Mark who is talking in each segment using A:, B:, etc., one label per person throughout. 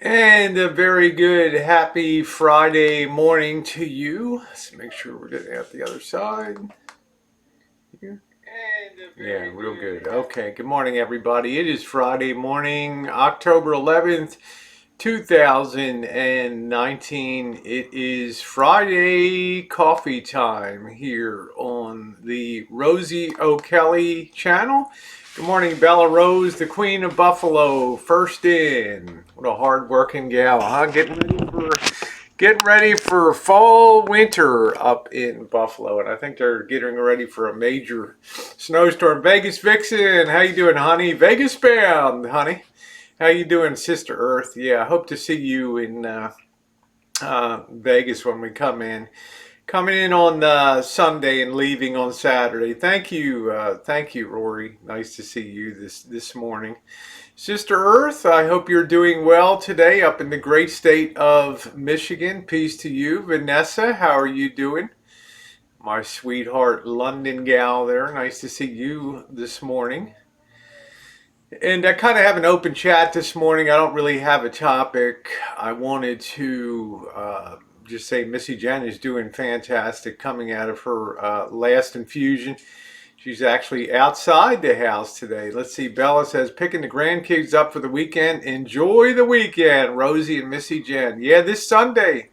A: And a very good happy Friday morning to you. Let's make sure we're getting out the other side here. Yeah, real good. Okay, good morning, everybody. It is Friday morning, October 11th, 2019. It is Friday coffee time here on the Rosie O'Kelly channel. Good morning, Bella Rose, the Queen of Buffalo, first in. What a hard-working gal, huh? Getting ready for fall, winter up in Buffalo, and I think they're getting ready for a major snowstorm. Vegas Vixen, how you doing, honey? Vegas bound, honey. How you doing, Sister Earth? Yeah, I hope to see you in Vegas when we come in. Coming in on Sunday and leaving on Saturday. Thank you, Rory. Nice to see you this morning. Sister Earth, I hope you're doing well today up in the great state of Michigan. Peace to you. Vanessa, how are you doing? My sweetheart London gal there. Nice to see you this morning. And I kind of have an open chat this morning. I don't really have a topic. I wanted to just say Missy Jenn is doing fantastic coming out of her last infusion. She's actually outside the house today. Let's see. Bella says, picking the grandkids up for the weekend. Enjoy the weekend, Rosie and Missy Jenn. Yeah, this Sunday.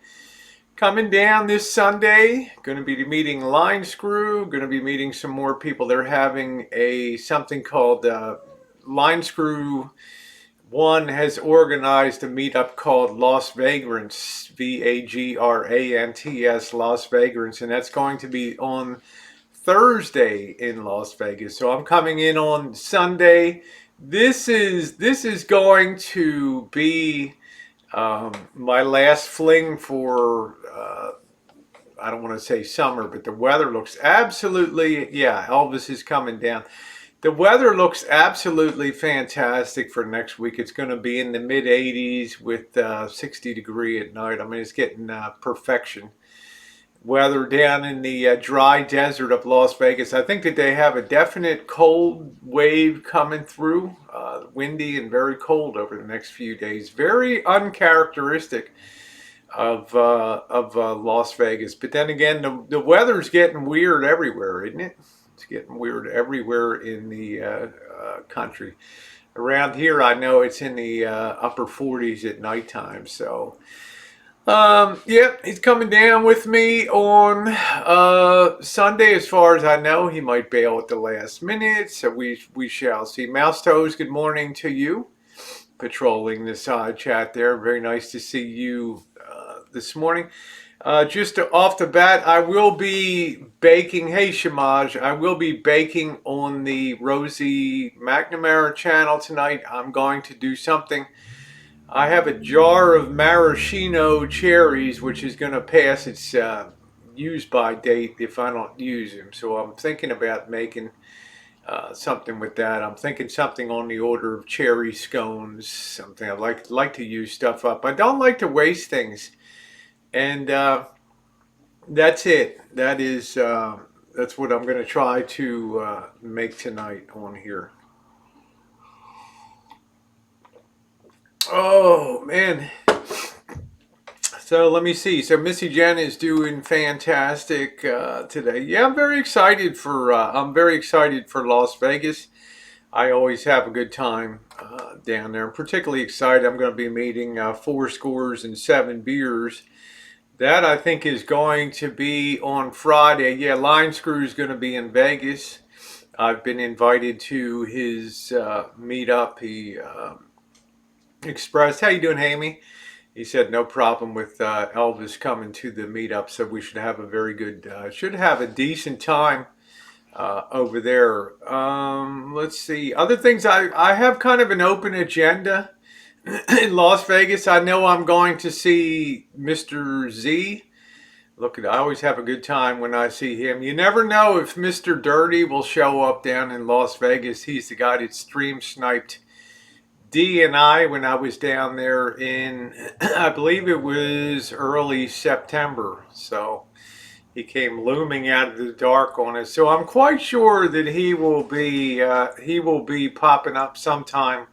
A: Coming down this Sunday. Going to be meeting Line Screw. Going to be meeting some more people. They're having something called Line Screw. One has organized a meetup called Las Vagrants, Vagrants, Las Vagrants, and that's going to be on Thursday in Las Vegas. So I'm coming in on Sunday. This is going to be my last fling for I don't want to say summer, but the weather looks absolutely, yeah, Elvis is coming down. The weather looks absolutely fantastic for next week. It's going to be in the mid 80s with 60 degree at night. I mean, it's getting perfection weather down in the dry desert of Las Vegas. I think that they have a definite cold wave coming through, windy and very cold over the next few days. Very uncharacteristic of Las Vegas. But then again, the weather's getting weird everywhere, isn't it? It's getting weird everywhere in the country. Around here, I know it's in the upper 40s at nighttime. So, yeah, he's coming down with me on Sunday. As far as I know, he might bail at the last minute. So we shall see. Mouse Toes, good morning to you. Patrolling the side chat there. Very nice to see you this morning. Just off the bat, I will be baking. Hey, Shamaj, I will be baking on the Rosie McNamara channel tonight. I'm going to do something. I have a jar of maraschino cherries, which is going to pass its use by date if I don't use them. So I'm thinking about making something with that. I'm thinking something on the order of cherry scones. Something I like to use stuff up. I don't like to waste things. And that's it. That's what I'm going to try to make tonight on here. Oh man. So let me see. So Missy Jenn is doing fantastic today. Yeah, I'm very excited for Las Vegas. I always have a good time down there. I'm particularly excited. I'm going to be meeting 4 beers. That I think is going to be on Friday. Yeah, Line Screw is going to be in Vegas. I've been invited to his meetup. He expressed, how you doing, Hammy? He said no problem with Elvis coming to the meetup, so we should have a very good, should have a decent time over there. Let's see. Other things, I have kind of an open agenda in Las Vegas. I know I'm going to see Mr. Z. Look, I always have a good time when I see him. You never know if Mr. Dirty will show up down in Las Vegas. He's the guy that stream sniped D and I when I was down there in, I believe it was early September. So he came looming out of the dark on us. So I'm quite sure that he will be popping up sometime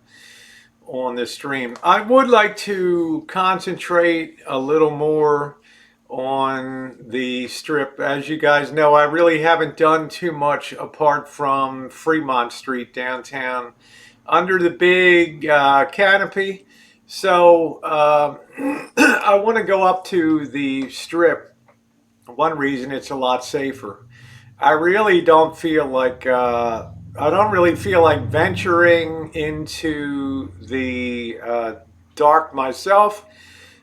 A: on this stream. I would like to concentrate a little more on the strip. As you guys know, I really haven't done too much apart from Fremont Street downtown under the big canopy. So I want to go up to the strip. One reason, it's a lot safer. I really don't feel like I don't really feel like venturing into the dark myself.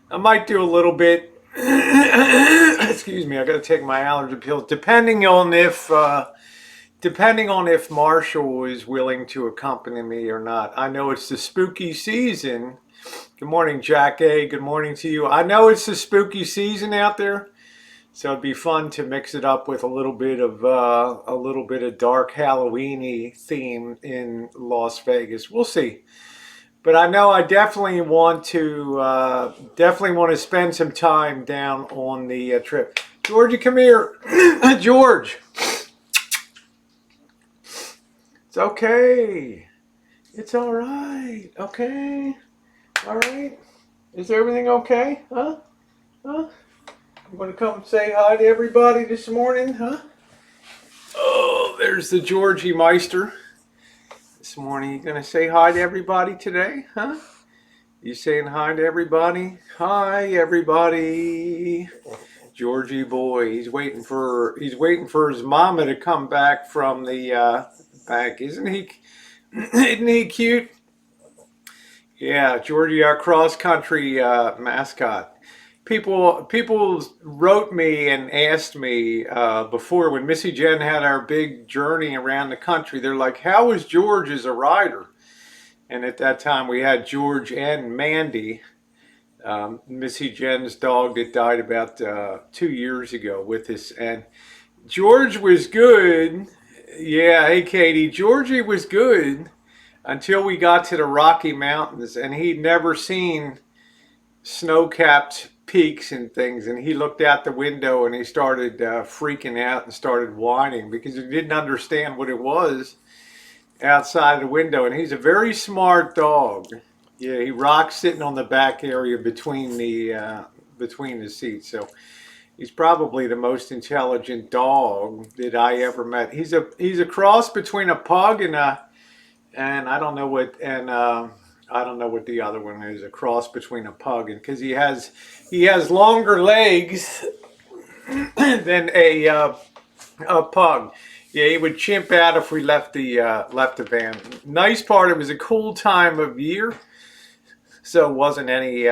A: I might do a little bit. Excuse me, I got to take my allergy pills. Depending on if Marshall is willing to accompany me or not. I know it's the spooky season. Good morning, Jack A. Good morning to you. I know it's the spooky season out there. So it'd be fun to mix it up with a little bit of dark Halloween-y theme in Las Vegas. We'll see, but I know I definitely want to spend some time down on the trip. Georgie, come here, George. It's okay. It's all right. Okay. All right. Is everything okay? Huh? Huh? You want to come say hi to everybody this morning, huh? Oh, there's the Georgie Meister. This morning, you going to say hi to everybody today, huh? You saying hi to everybody? Hi, everybody. Georgie boy, he's waiting for his mama to come back from the bank. Isn't he cute? Yeah, Georgie, our cross country mascot. People wrote me and asked me before, when Missy Jenn had our big journey around the country, they're like, how is George as a rider? And at that time we had George and Mandy, Missy Jenn's dog that died about 2 years ago with us. And George was good. Yeah, hey Katie, Georgie was good until we got to the Rocky Mountains, and he'd never seen snow-capped peaks and things, and he looked out the window and he started freaking out and started whining because he didn't understand what it was outside the window. And he's a very smart dog. Yeah, he rocks sitting on the back area between the seats. So he's probably the most intelligent dog that I ever met. He's a cross between a pug and I don't know what the other one is, a cross between a pug, and because he has longer legs than a pug. Yeah, he would chimp out if we left the van. Nice part, it was a cool time of year, so it wasn't any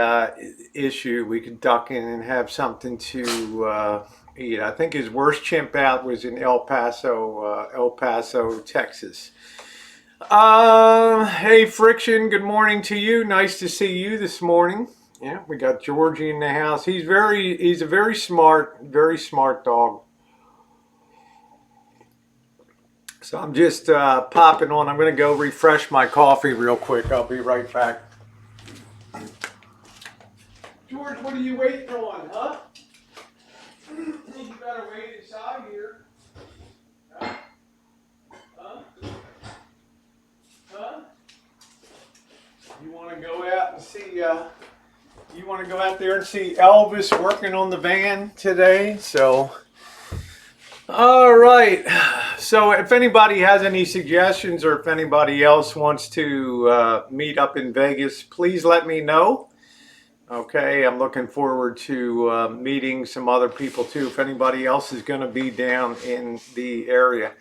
A: issue. We could duck in and have something to eat. I think his worst chimp out was in El Paso, Texas. Hey Friction, good morning to you. Nice to see you this morning. Yeah, we got Georgie in the house. He's a very smart dog. So I'm just popping on. I'm going to go refresh my coffee real quick. I'll be right back. George, what are you waiting on, huh? You better wait inside here. Huh? Huh? You want to go out and see? You want to go out there and see Elvis working on the van today? So, all right. So, if anybody has any suggestions, or if anybody else wants to meet up in Vegas, please let me know. Okay, I'm looking forward to meeting some other people too. If anybody else is going to be down in the area.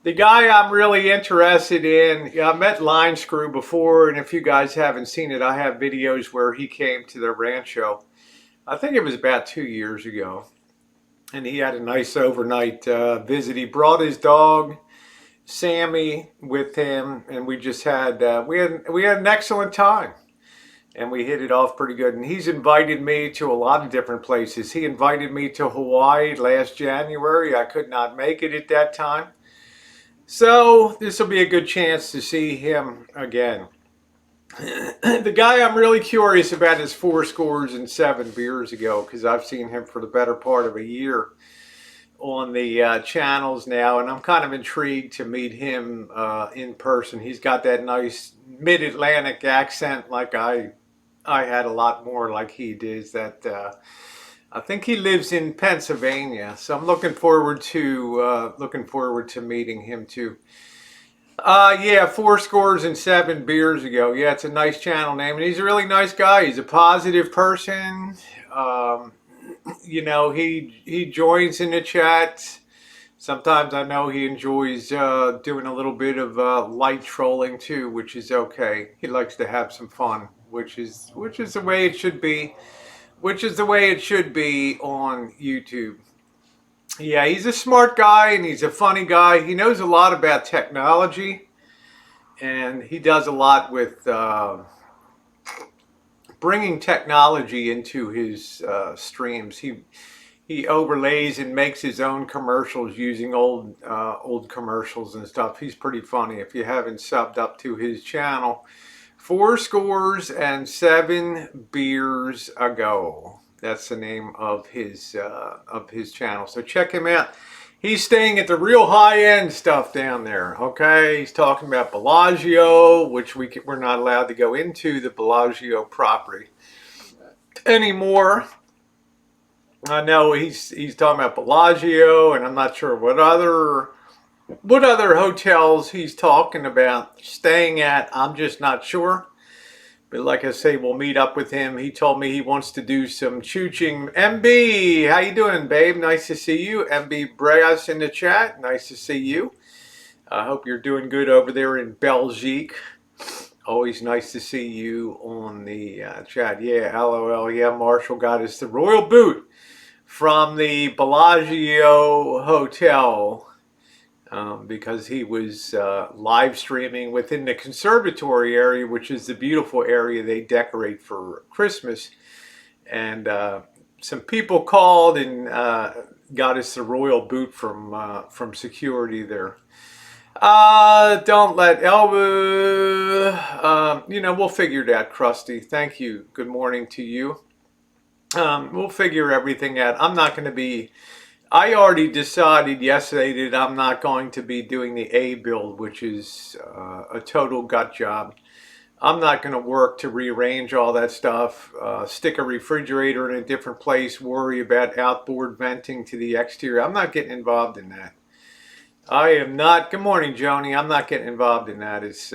A: The guy I'm really interested in, I met Medline Screw before, and if you guys haven't seen it, I have videos where he came to the rancho. I think it was about 2 years ago, and he had a nice overnight visit. He brought his dog, Sammy, with him, and we just had we had an excellent time, and we hit it off pretty good. And he's invited me to a lot of different places. He invited me to Hawaii last January. I could not make it at that time. So this will be a good chance to see him again. The guy I'm really curious about is 4 Scores and 7 Beers Ago, because I've seen him for the better part of a year on the channels now, and I'm kind of intrigued to meet him in person. He's got that nice mid-Atlantic accent, like I had a lot more like he does. That I think he lives in Pennsylvania, so I'm looking forward to meeting him too. Yeah, 4 scores and 7 beers ago. Yeah, it's a nice channel name, and he's a really nice guy. He's a positive person. Um, he joins in the chat. Sometimes I know he enjoys doing a little bit of light trolling too, which is okay. He likes to have some fun, which is the way it should be. Which is the way it should be on YouTube. Yeah, he's a smart guy and he's a funny guy. He knows a lot about technology, and he does a lot with bringing technology into his streams. He overlays and makes his own commercials using old commercials and stuff. He's pretty funny. If you haven't subbed up to his channel, 4 scores and 7 beers ago. That's the name of his channel. So check him out. He's staying at the real high-end stuff down there, okay? He's talking about Bellagio, which we're not allowed to go into the Bellagio property anymore. I know he's talking about Bellagio, and I'm not sure what other hotels he's talking about staying at. I'm just not sure. But like I say, we'll meet up with him. He told me he wants to do some chooching. MB, how you doing, babe? Nice to see you. MB Breas in the chat. Nice to see you. I hope you're doing good over there in Belgique. Always nice to see you on the chat. Yeah, LOL. Yeah, Marshall got us the royal boot from the Bellagio Hotel. Because he was live streaming within the conservatory area, which is the beautiful area they decorate for Christmas. And some people called and got us the royal boot from security there. Don't let Elba. We'll figure it out, Krusty. Thank you. Good morning to you. We'll figure everything out. I already decided yesterday that I'm not going to be doing the A build, which is a total gut job. I'm not going to work to rearrange all that stuff, stick a refrigerator in a different place, worry about outboard venting to the exterior. I'm not getting involved in that. I am not. Good morning, Joni. I'm not getting involved in that. It's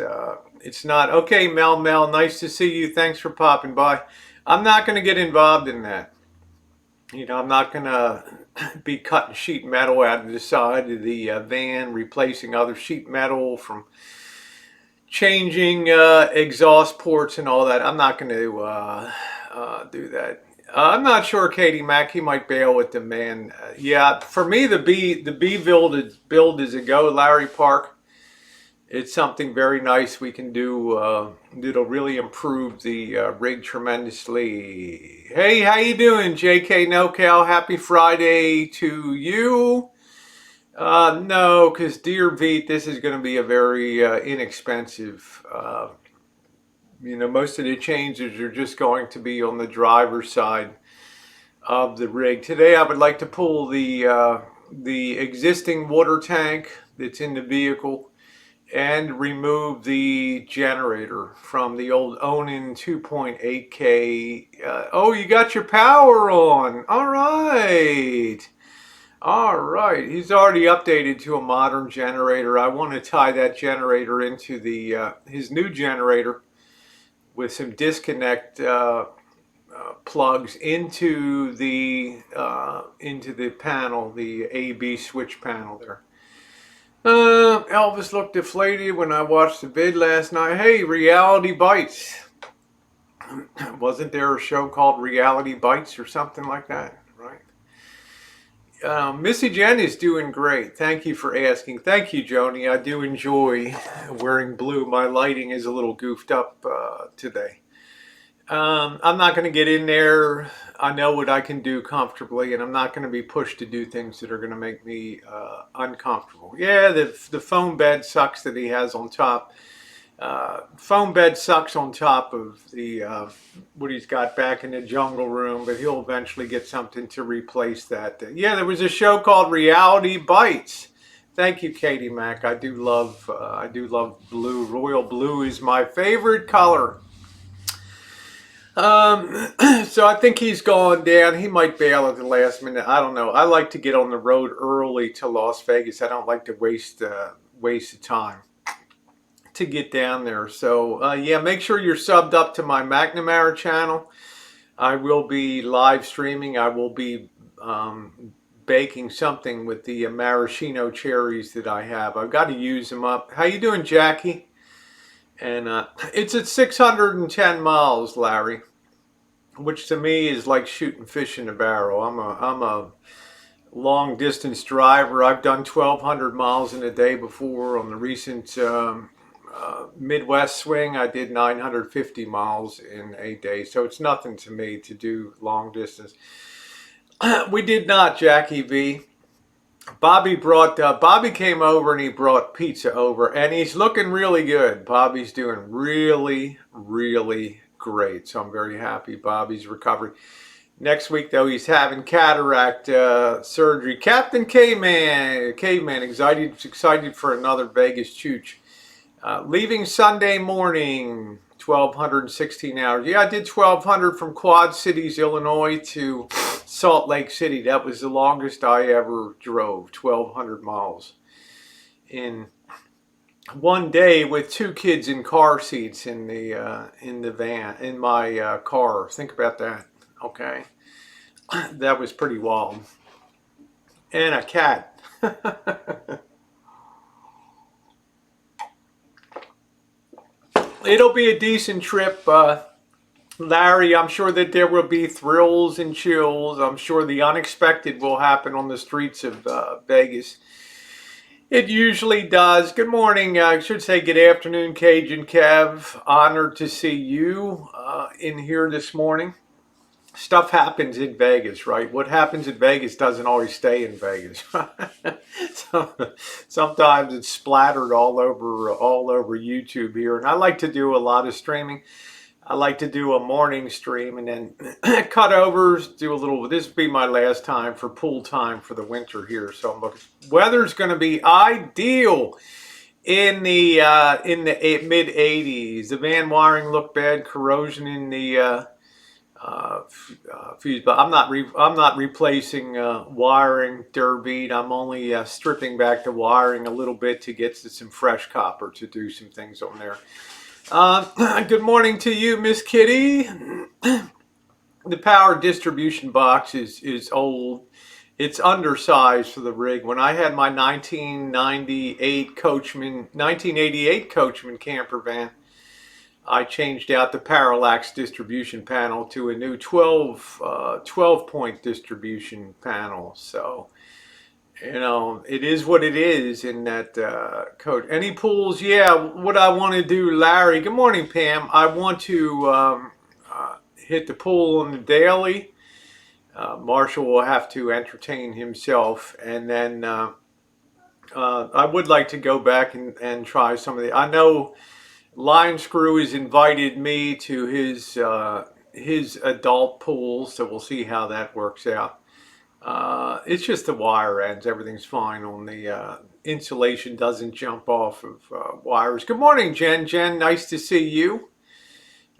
A: not. Okay, Mel, nice to see you. Thanks for popping by. I'm not going to get involved in that. I'm not going to be cutting sheet metal out of the side of the van, replacing other sheet metal, from changing exhaust ports and all that. I'm not going to do that. I'm not sure, Katie Mack. He might bail with the man. Yeah, for me, the B build is a go. Larry Park. It's something very nice we can do. It'll really improve the rig tremendously. Hey, how you doing, JK NoCal? Happy Friday to you. No, because Dear Veet, this is going to be a very inexpensive. Most of the changes are just going to be on the driver's side of the rig. Today, I would like to pull the existing water tank that's in the vehicle and remove the generator from the old Onin 2.8K. Oh, you got your power on. All right. He's already updated to a modern generator. I want to tie that generator into his new generator with some disconnect plugs into the panel, the AB switch panel there. Elvis looked deflated when I watched the vid last night. Hey, Reality Bites. Wasn't there a show called Reality Bites or something like that, right? Missy Jenn is doing great. Thank you for asking. Thank you, Joni. I do enjoy wearing blue. My lighting is a little goofed up today. I'm not going to get in there. I know what I can do comfortably, and I'm not going to be pushed to do things that are going to make me uncomfortable. Yeah, the foam bed sucks that he has on top. Foam bed sucks on top of the what he's got back in the jungle room, but he'll eventually get something to replace that. Yeah, there was a show called Reality Bites. Thank you, Katie Mack. I do love blue. Royal blue is my favorite color. So I think he's gone down. He might bail at the last minute. I don't know. I like to get on the road early to Las Vegas. I don't like to waste the time to get down there. So yeah, make sure you're subbed up to my McNamara channel. I will be live streaming. I will be baking something with the maraschino cherries that I have. I've got to use them up. How you doing, Jackie? And it's at 610 miles, Larry, which to me is like shooting fish in a barrel. I'm a long distance driver. I've done 1,200 miles in a day before. On the recent Midwest swing, I did 950 miles in a day. So it's nothing to me to do long distance. We did not, Jackie V. Bobby came over and he brought pizza over, and he's looking really good. Bobby's doing really, really great. So I'm very happy Bobby's recovering. Next week, though, he's having cataract surgery. Captain Caveman, excited for another Vegas chooch. Leaving Sunday morning, 1,216 hours. Yeah, I did 1,200 from Quad Cities, Illinois to Salt Lake City. That was the longest I ever drove, 1,200 miles in one day with 2 kids in car seats in the van, in my car. Think about that. Okay, that was pretty wild. And a cat. It'll be a decent trip, Larry. I'm sure that there will be thrills and chills. I'm sure the unexpected will happen on the streets of Vegas. It usually does. Good morning. I should say good afternoon, Cajun Kev. Honored to see you in here this morning. Stuff happens in Vegas, right? What happens in Vegas doesn't always stay in Vegas. So, sometimes it's splattered all over YouTube here. And I like to do a lot of streaming. I like to do a morning stream and then cutovers, do a little. This will be my last time for pool time for the winter here. So I'm looking. Weather's going to be ideal in the mid 80s. The van wiring looked bad. Corrosion in the fuse, but I'm not replacing wiring, Derbeat. I'm only stripping back the wiring a little bit to get to some fresh copper to do some things on there. Good morning to you, Miss Kitty. The power distribution box is old. It's undersized for the rig. When I had my 1988 Coachman camper van, I changed out the parallax distribution panel to a new 12-point distribution panel. So, you know, it is what it is in that code. Any pools? Yeah, what I want to do, Larry. Good morning, Pam. I want to hit the pool on the daily. Marshall will have to entertain himself. And then I would like to go back and try some of the, I know Line Screw has invited me to his adult pool, so we'll see how that works out. It's just the wire ends. Everything's fine on the insulation. Doesn't jump off of wires. Good morning, Jen. Jen, nice to see you.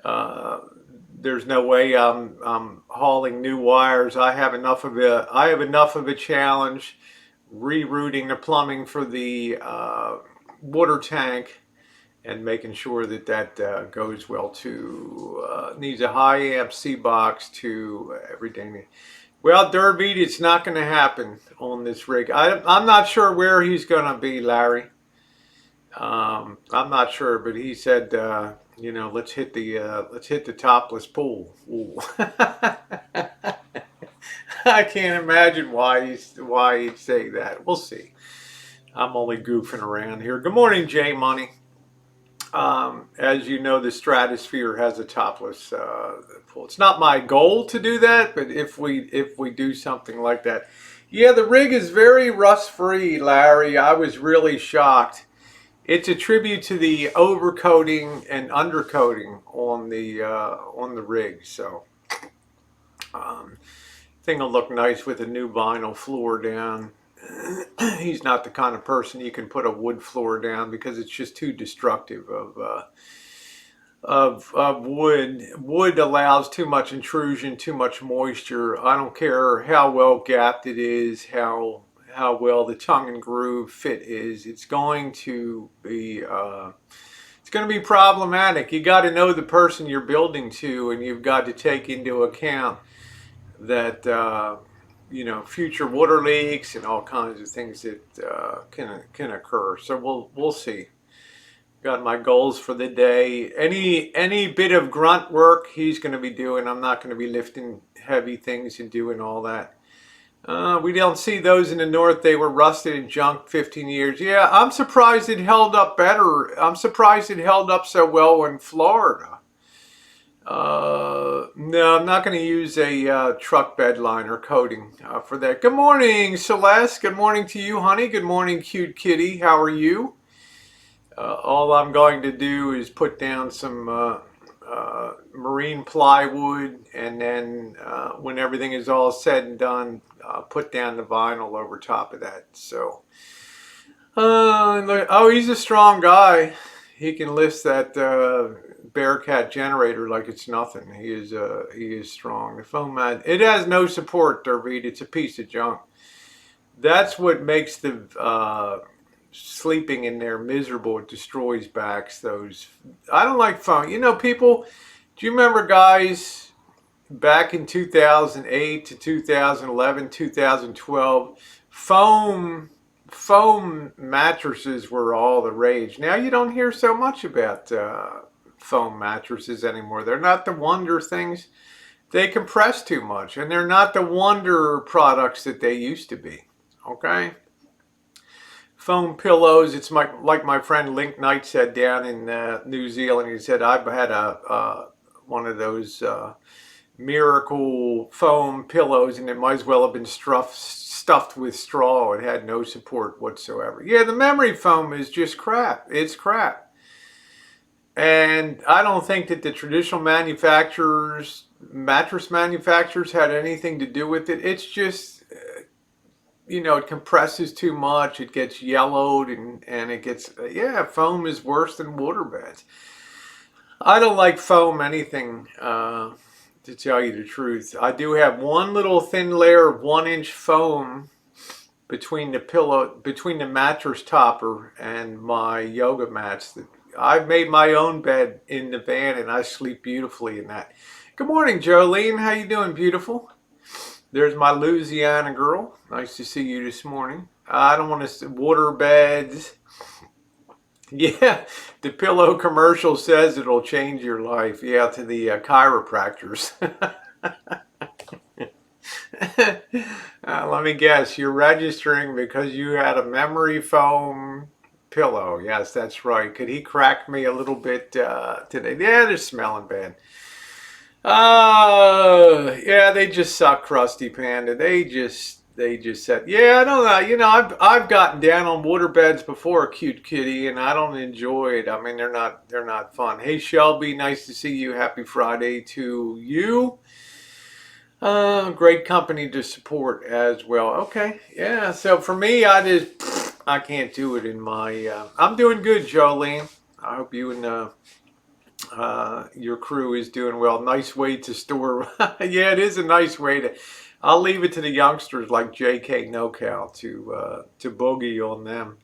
A: There's no way I'm hauling new wires. I have enough of a challenge rerouting the plumbing for the water tank and making sure that goes well to, needs a high amp C box to everything. Well, Derbeat, it's not going to happen on this rig. I'm not sure where he's going to be, Larry. I'm not sure, but he said, you know, let's hit the topless pool. Ooh. I can't imagine why he'd say that. We'll see. I'm only goofing around here. Good morning, Jay Money. As you know, the Stratosphere has a topless pool. It's not my goal to do that, but if we do something like that, yeah, the rig is very rust-free, Larry. I was really shocked It's a tribute to the overcoating and undercoating on the rig. So um, thing will look nice with a new vinyl floor down. He's not the kind of person you can put a wood floor down because it's just too destructive of wood. Wood allows too much intrusion, too much moisture. I don't care how well gapped it is, how well the tongue and groove fit is. It's going to be problematic. You got to know the person you're building to, and you've got to take into account that future water leaks and all kinds of things that can occur. So we'll see. Got my goals for the day. Any bit of grunt work he's going to be doing. I'm not going to be lifting heavy things and doing all that. We don't see those in the north. They were rusted and junk 15 years. Yeah, I'm surprised it held up better. I'm surprised it held up so well in Florida. No, I'm not going to use a truck bed liner coating for that. Good morning, Celeste. Good morning to you, honey. Good morning, cute kitty. How are you? All I'm going to do is put down some marine plywood, and then when everything is all said and done, put down the vinyl over top of that. So, oh, he's a strong guy. He can lift that Bearcat generator like it's nothing. He is strong. The foam mat, it has no support, Derbeat. It's a piece of junk. That's what makes the sleeping in there miserable. It destroys backs. I don't like foam. People, do you remember guys back in 2008 to 2011, 2012, foam mattresses were all the rage. Now you don't hear so much about foam mattresses anymore. They're not the wonder things. They compress too much, and they're not the wonder products that they used to be. Okay? Foam pillows. It's like my friend Link Knight said down in New Zealand. He said, I've had one of those miracle foam pillows, and it might as well have been stuffed with straw. It had no support whatsoever. Yeah, the memory foam is just crap. It's crap. And I don't think that the traditional mattress manufacturers had anything to do with it. It's just it compresses too much. It gets yellowed, and it gets, foam is worse than waterbeds. I don't like foam anything, to tell you the truth. I do have one little thin layer of 1-inch foam between the mattress topper and my yoga mats. I've made my own bed in the van, and I sleep beautifully in that. Good morning, Jolene. How you doing, beautiful? There's my Louisiana girl. Nice to see you this morning. I don't want to say water beds. Yeah, the pillow commercial says it'll change your life. Yeah, to the chiropractors. Let me guess. You're registering because you had a memory foam pillow. Yes, that's right. Could he crack me a little bit today? Yeah, they're smelling bad. Yeah, they just suck, Krusty Panda. They just said, yeah, I don't know. I've gotten down on waterbeds before, cute kitty, and I don't enjoy it. I mean, they're not fun. Hey, Shelby, nice to see you. Happy Friday to you. Great company to support as well. Okay, yeah. So for me, I can't do it in my. I'm doing good, Jolene. I hope you and your crew is doing well. Nice way to store. Yeah, it is a nice way to. I'll leave it to the youngsters like JK NoCal to boogie on them.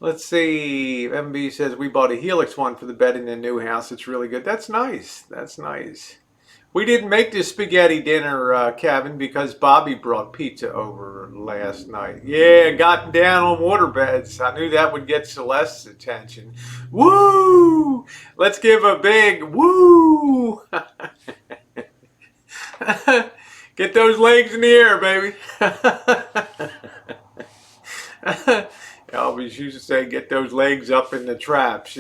A: Let's see. MB says we bought a Helix one for the bed in the new house. It's really good. That's nice. That's nice. We didn't make this spaghetti dinner, Kevin, because Bobby brought pizza over last night. Yeah, got down on waterbeds. I knew that would get Celeste's attention. Woo! Let's give a big woo! Get those legs in the air, baby. I always used to say, get those legs up in the traps,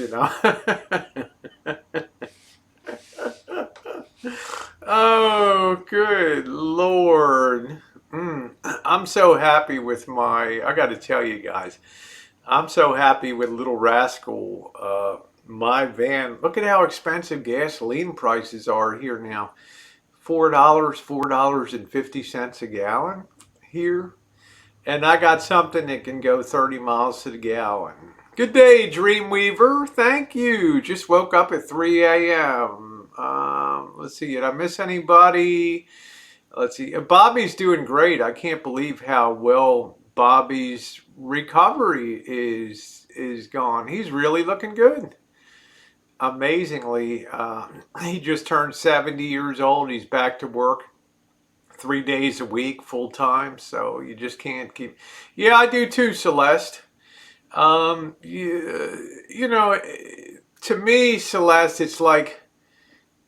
A: Oh, good Lord. I'm so happy with I got to tell you guys, I'm so happy with Little Rascal. My van. Look at how expensive gasoline prices are here now. $4.50 a gallon here. And I got something that can go 30 miles to the gallon. Good day, Dreamweaver. Thank you. Just woke up at 3 a.m. Let's see. Did I miss anybody? Let's see. Bobby's doing great. I can't believe how well Bobby's recovery is gone. He's really looking good. Amazingly, he just turned 70 years old. He's back to work 3 days a week, full time. So you just can't keep. Yeah, I do too, Celeste. You know, to me, Celeste, it's like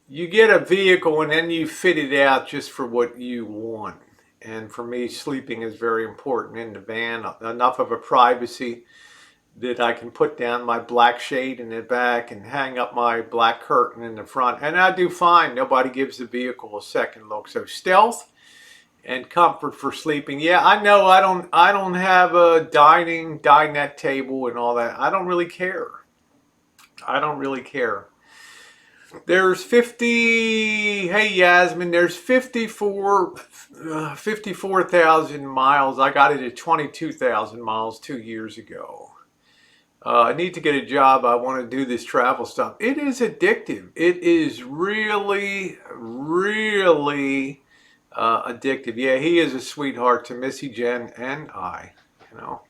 A: you get a vehicle and then you fit it out just for what you want. And for me, sleeping is very important in the van. Enough of a privacy that I can put down my black shade in the back and hang up my black curtain in the front. And I do fine. Nobody gives the vehicle a second look. So stealth and comfort for sleeping. Yeah, I know I don't have a dinette table and all that. I don't really care. I don't really care. There's 50, hey Yasmin, there's 54,000 miles. I got it at 22,000 miles 2 years ago. I need to get a job. I want to do this travel stuff. It is addictive. It is really, really addictive. Yeah, he is a sweetheart to Missy Jenn and I, you know.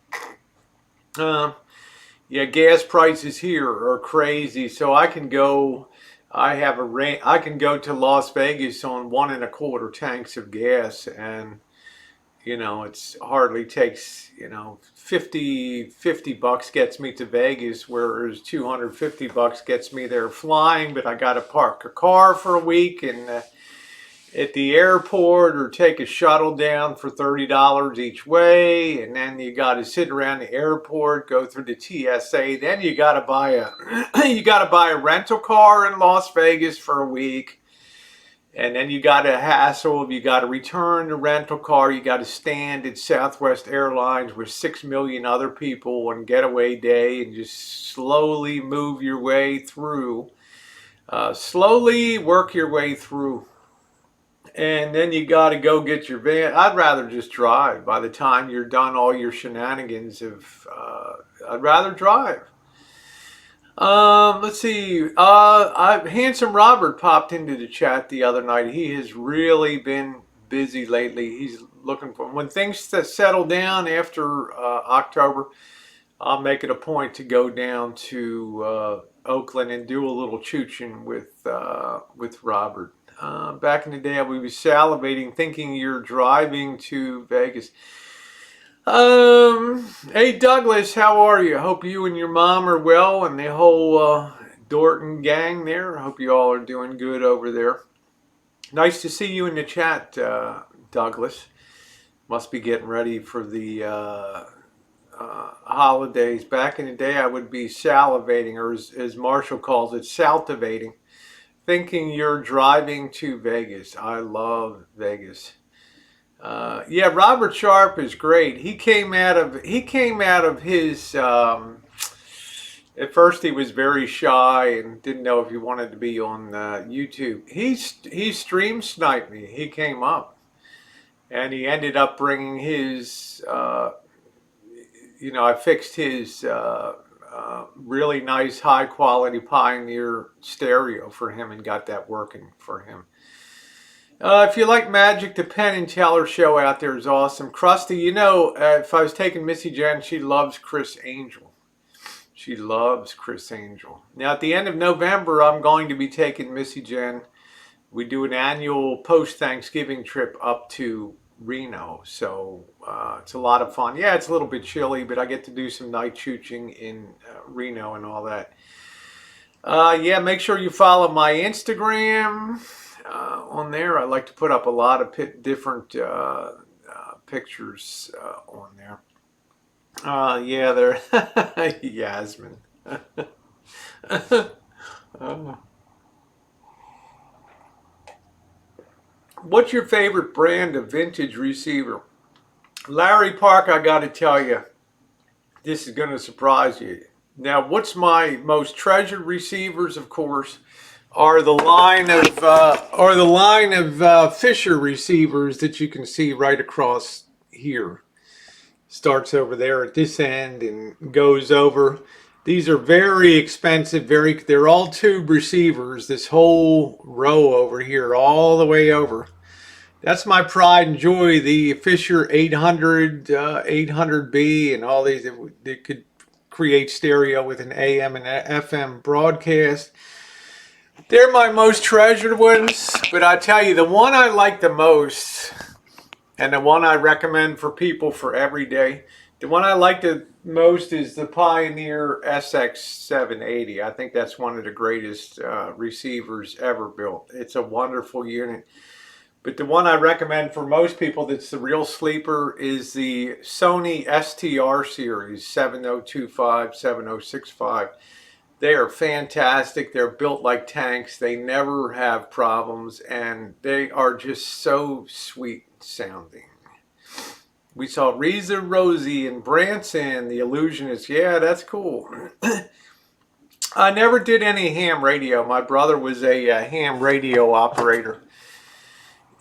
A: Yeah, gas prices here are crazy. So I can go, I can go to Las Vegas on 1.25 tanks of gas, and it's hardly takes, 50 bucks gets me to Vegas, whereas 250 bucks gets me there flying. But I got to park a car for a week and at the airport, or take a shuttle down for $30 each way, and then you got to sit around the airport, go through the TSA. Then you got to buy a rental car in Las Vegas for a week, and then you got to hassle. You got to return the rental car. You got to stand at Southwest Airlines with 6 million other people on getaway day, and just slowly move your way through. Slowly work your way through. And then you got to go get your van. I'd rather just drive. By the time you're done all your shenanigans, I'd rather drive. Let's see. Handsome Robert popped into the chat the other night. He has really been busy lately. He's looking for, when things settle down after October, I'll make it a point to go down to Oakland and do a little chooching with Robert. Back in the day, we were salivating thinking you're driving to Vegas. Hey Douglas, how are you? Hope you and your mom are well, and the whole Dorton gang there. Hope you all are doing good over there. Nice to see you in the chat, Douglas. Must be getting ready for the holidays. Back in the day, I would be salivating, or as Marshall calls it, saltivating, thinking you're driving to Vegas. I love Vegas. Yeah, Robert Sharp is great. He came out of his. At first, he was very shy and didn't know if he wanted to be on YouTube. He stream sniped me. He came up, and he ended up bringing his. I fixed his. Really nice, high quality Pioneer stereo for him and got that working for him. If you like magic, the Penn and Teller show out there is awesome. Krusty, if I was taking Missy Jenn, she loves Chris Angel. She loves Chris Angel. Now, at the end of November, I'm going to be taking Missy Jenn. We do an annual post-Thanksgiving trip up to Reno, so it's a lot of fun. Yeah, it's a little bit chilly, but I get to do some night chooching in Reno and all that. Yeah, make sure you follow my Instagram on there. I like to put up a lot of different pictures on there. Yeah, there, Yasmin. What's your favorite brand of vintage receiver? Larry Park, I got to tell you, This is going to surprise you. Now, what's my most treasured receivers, of course, are the line of Fisher receivers that you can see right across here. Starts over there at this end and goes over. These are very expensive. They're all tube receivers. This whole row over here, all the way over. That's my pride and joy. The Fisher 800, 800B, and all these that could create stereo with an AM and FM broadcast. They're my most treasured ones. But I tell you, the one I like the most, and the one I recommend for people for every day, the one I like the most is the Pioneer SX780. I think that's one of the greatest receivers ever built. It's a wonderful unit. But the one I recommend for most people that's the real sleeper is the Sony STR series 7025, 7065. They are fantastic. They're built like tanks. They never have problems, and they are just so sweet sounding. We saw Reza Rosie and Branson, the Illusionist. Yeah, that's cool. I never did any ham radio. My brother was a ham radio operator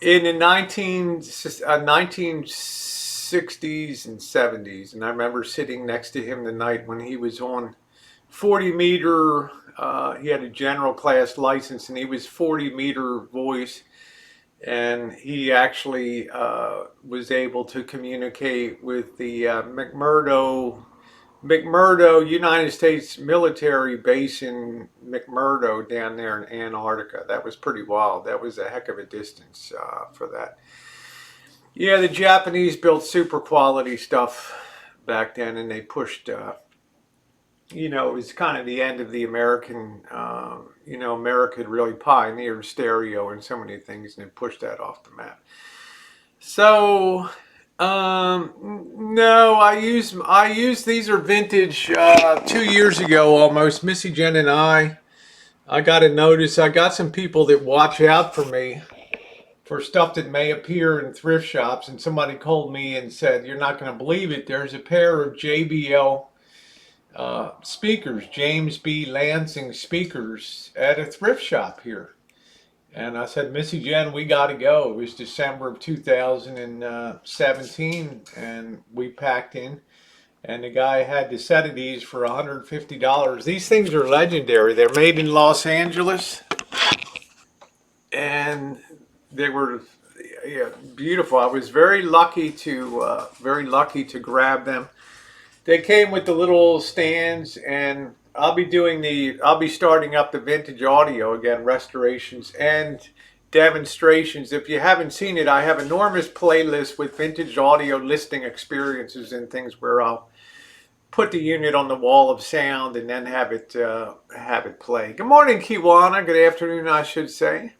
A: in the 1960s and 70s. And I remember sitting next to him the night when he was on 40 meter. He had a general class license, and he was 40 meter voice. And he actually was able to communicate with the McMurdo United States military base in McMurdo down there in Antarctica. That was pretty wild. That was a heck of a distance for that. Yeah, the Japanese built super quality stuff back then, and they pushed, it was kind of the end of the American, America had really pioneered stereo and so many things, and it pushed that off the map. So, no, I use these are vintage, 2 years ago almost. Missy Jenn and I got a notice. I got some people that watch out for me for stuff that may appear in thrift shops, and somebody called me and said, "You're not going to believe it. There's a pair of JBL speakers, James B. Lansing speakers, at a thrift shop here." And I said, "Missy Jenn, we got to go." It was December of 2017, and we packed in. And the guy had the set of these for $150. These things are legendary. They're made in Los Angeles, and they were beautiful. I was very lucky to grab them. They came with the little stands, and I'll be starting up the vintage audio again, restorations and demonstrations. If you haven't seen it, I have enormous playlists with vintage audio listening experiences and things where I'll put the unit on the wall of sound and then have it play. Good morning, Kiwana. Good afternoon, I should say.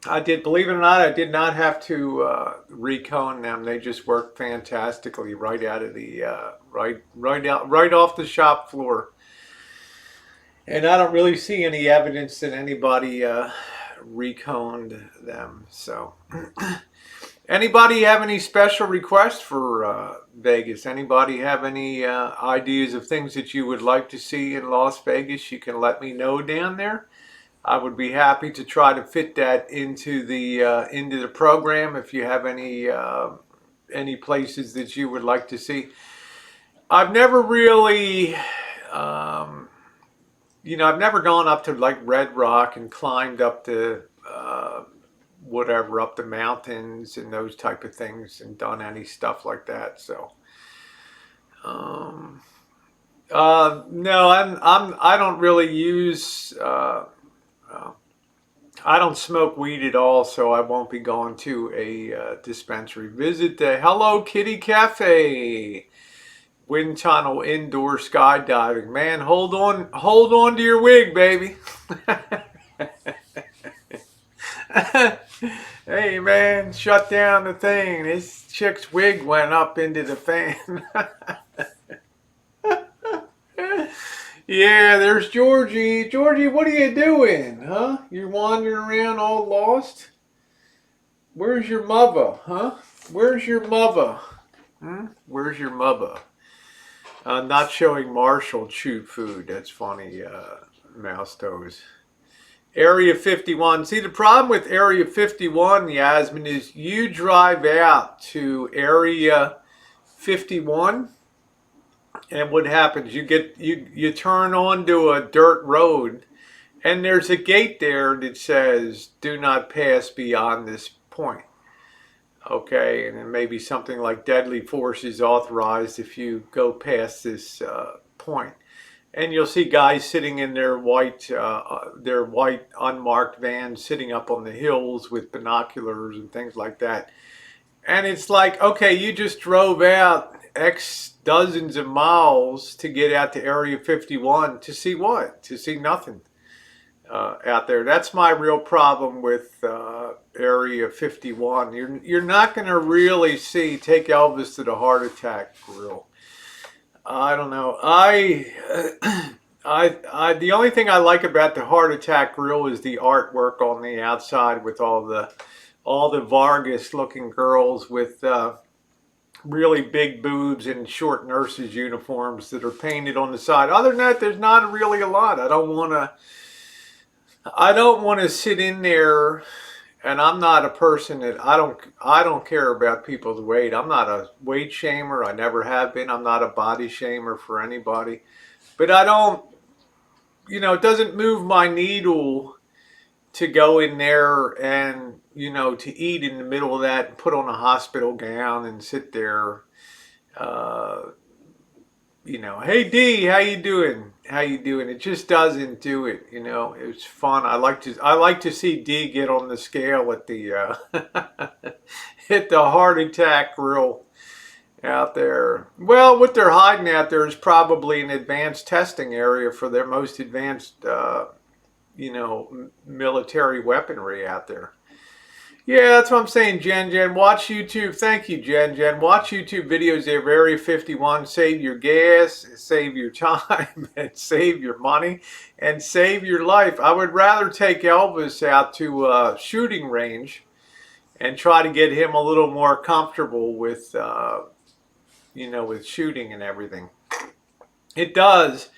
A: Believe it or not, I did not have to recone them. They just worked fantastically right out of the right off the shop floor. And I don't really see any evidence that anybody reconed them. So, anybody have any special requests for Vegas? Anybody have any ideas of things that you would like to see in Las Vegas? You can let me know down there. I would be happy to try to fit that into the program. If you have any places that you would like to see, I've never really, I've never gone up to like Red Rock and climbed up the up the mountains and those type of things and done any stuff like that. So, no, I don't really use. I don't smoke weed at all, so I won't be going to a dispensary. Visit the Hello Kitty Cafe, wind tunnel, indoor skydiving. Man, hold on to your wig, baby. Hey, man, shut down the thing. This chick's wig went up into the fan. Yeah, there's Georgie. Georgie, what are you doing, huh? You're wandering around all lost? Where's your mother, huh? Where's your mother? Where's your mother? Not showing Marshall chew food. That's funny, Mouse Toes. Area 51. See, the problem with Area 51, Yasmin, is you drive out to Area 51, and what happens? You turn onto a dirt road, and there's a gate there that says "Do not pass beyond this point." Okay, and it may be something like deadly force is authorized if you go past this point. And you'll see guys sitting in their white unmarked vans, sitting up on the hills with binoculars and things like that. And it's like, okay, you just drove out X dozens of miles to get out to Area 51 to see what? To see nothing out there. That's my real problem with Area 51. You're not going to really see Take Elvis to the Heart Attack Grill. I don't know. The only thing I like about the Heart Attack Grill is the artwork on the outside with all the Vargas-looking girls with really big boobs and short nurses' uniforms that are painted on the side. Other than that, there's not really a lot. I don't want to sit in there, and I'm not a person that I don't care about people's weight. I'm not a weight shamer. I never have been. I'm not a body shamer for anybody. But I don't, it doesn't move my needle to go in there and, to eat in the middle of that and put on a hospital gown and sit there. Hey D, how you doing? How you doing? It just doesn't do it. It's fun. I like to see D get on the scale at the hit the Heart Attack Grill out there. Well, what they're hiding out there is probably an advanced testing area for their most advanced, military weaponry out there. Yeah, that's what I'm saying, Jen. Watch YouTube. Thank you, Jen. Watch YouTube videos of Area 51. Save your gas, save your time, and save your money, and save your life. I would rather take Elvis out to a shooting range and try to get him a little more comfortable with, with shooting and everything. It does.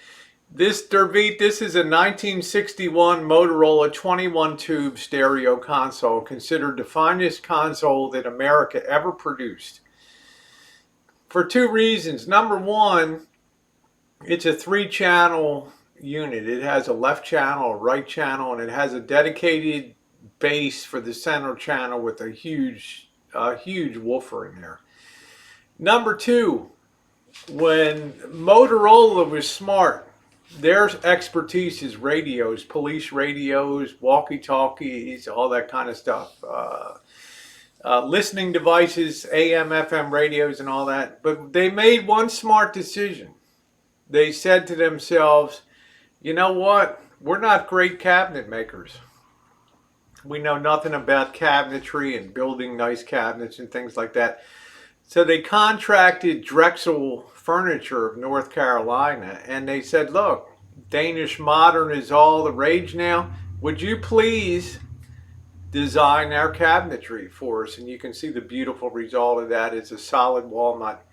A: This Derbeat, this is a 1961 Motorola 21-tube stereo console, considered the finest console that America ever produced. For two reasons. Number one, it's a 3-channel unit. It has a left channel, a right channel, and it has a dedicated base for the center channel with a huge woofer in there. Number two, when Motorola was smart, their expertise is radios, police radios, walkie-talkies, all that kind of stuff. Listening devices, AM, FM radios and all that. But they made one smart decision. They said to themselves, you know what? We're not great cabinet makers. We know nothing about cabinetry and building nice cabinets and things like that. So they contracted Drexel Furniture of North Carolina, and they said, look, Danish modern is all the rage now. Would you please design our cabinetry for us? And you can see the beautiful result of that. It's a solid walnut